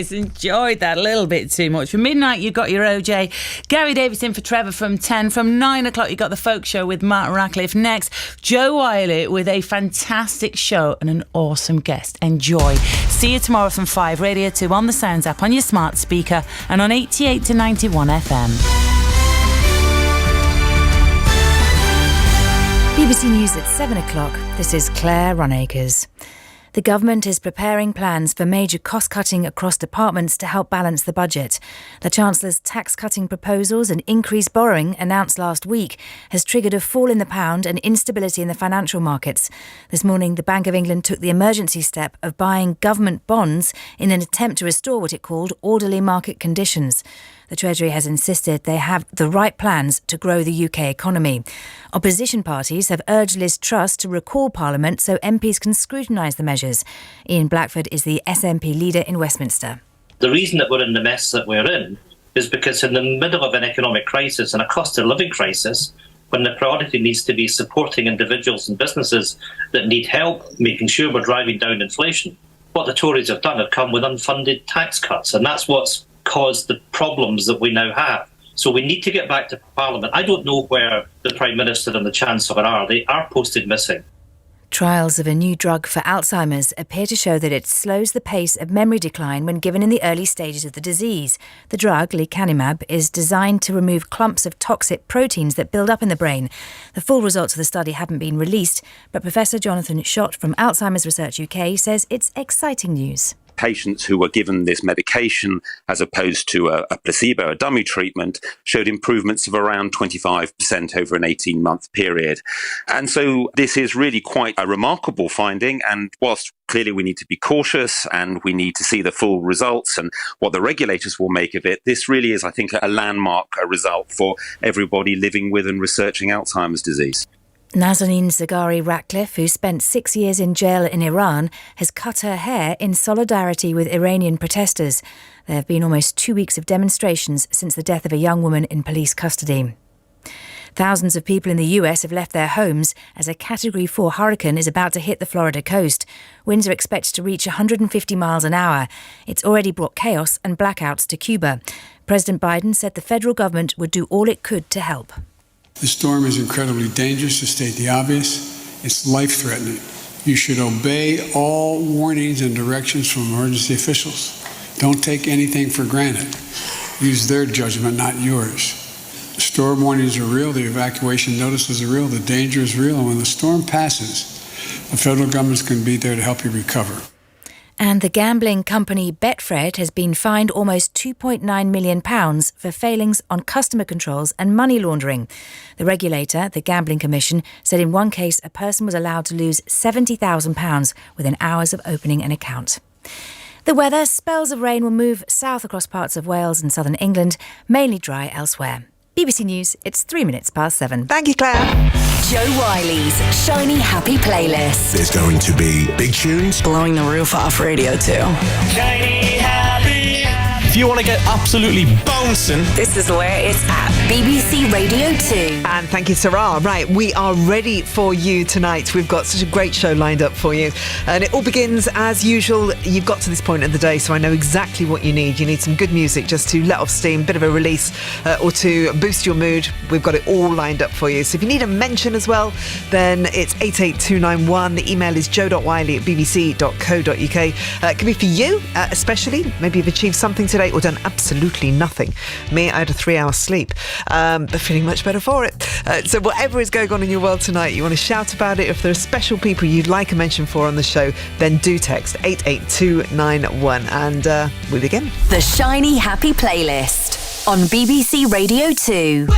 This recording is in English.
guys. Enjoyed that a little bit too much. For midnight, you got your OJ. Gary Davis in for Trevor from 10. From 9 o'clock, you got the Folk Show with Martin Ratcliffe. Next, Joe Wiley with a fantastic show and an awesome guest. Enjoy. See you tomorrow from 5, Radio 2 on the Sounds app, on your smart speaker, and on 88 to 91 FM. BBC News at 7 o'clock. This is Claire Runacres. The government is preparing plans for major cost-cutting across departments to help balance the budget. The Chancellor's tax-cutting proposals and increased borrowing announced last week has triggered a fall in the pound and instability in the financial markets. This morning, the Bank of England took the emergency step of buying government bonds in an attempt to restore what it called orderly market conditions. The Treasury has insisted they have the right plans to grow the UK economy. Opposition parties have urged Liz Truss to recall Parliament so MPs can scrutinise the measures. Ian Blackford is the SNP leader in Westminster. The reason that we're in the mess that we're in is because in the middle of an economic crisis and a cost of living crisis, when the priority needs to be supporting individuals and businesses that need help, making sure we're driving down inflation, what the Tories have done have come with unfunded tax cuts, and that's what's caused the problems that we now have. So we need to get back to Parliament. I don't know where the Prime Minister and the Chancellor are. They are posted missing. Trials of a new drug for Alzheimer's appear to show that it slows the pace of memory decline when given in the early stages of the disease. The drug, lecanemab, is designed to remove clumps of toxic proteins that build up in the brain. The full results of the study haven't been released, but Professor Jonathan Schott from Alzheimer's Research UK says it's exciting news. Patients who were given this medication as opposed to a placebo, a dummy treatment, showed improvements of around 25% over an 18-month period. And so this is really quite a remarkable finding. And whilst clearly we need to be cautious and we need to see the full results and what the regulators will make of it, this really is, I think, a landmark result for everybody living with and researching Alzheimer's disease. Nazanin Zaghari Ratcliffe, who spent 6 years in jail in Iran, has cut her hair in solidarity with Iranian protesters. There have been almost 2 weeks of demonstrations since the death of a young woman in police custody. Thousands of people in the US have left their homes as a Category 4 hurricane is about to hit the Florida coast. Winds are expected to reach 150 miles an hour. It's already brought chaos and blackouts to Cuba. President Biden said the federal government would do all it could to help. The storm is incredibly dangerous, to state the obvious. It's life-threatening. You should obey all warnings and directions from emergency officials. Don't take anything for granted. Use their judgment, not yours. The storm warnings are real, the evacuation notices are real, the danger is real, and when the storm passes, the federal government can be there to help you recover. And the gambling company Betfred has been fined almost £2.9 million for failings on customer controls and money laundering. The regulator, the Gambling Commission, said in one case a person was allowed to lose £70,000 within hours of opening an account. The weather, spells of rain will move south across parts of Wales and southern England, mainly dry elsewhere. BBC News, it's 3 minutes past 7. Thank you, Claire. Joe Wiley's Shiny Happy Playlist. There's going to be big tunes. Blowing the roof off Radio 2. Shiny Happy. If you want to get absolutely bouncing, this is where it's at. BBC Radio 2. And thank you, Sarah. Right, we are ready for you tonight. We've got such a great show lined up for you. And it all begins as usual. You've got to this point of the day, so I know exactly what you need. You need some good music just to let off steam, bit of a release, or to boost your mood. We've got it all lined up for you. So if you need a mention as well, then it's 88291. The email is joe.wiley@bbc.co.uk. It can be for you, especially. Maybe you've achieved something today or done absolutely nothing. Me, I had a 3-hour sleep, but feeling much better for it. So whatever is going on in your world tonight, you want to shout about it. If there are special people you'd like a mention for on the show, then do text 88291 and we begin. The Shiny Happy Playlist on BBC Radio 2.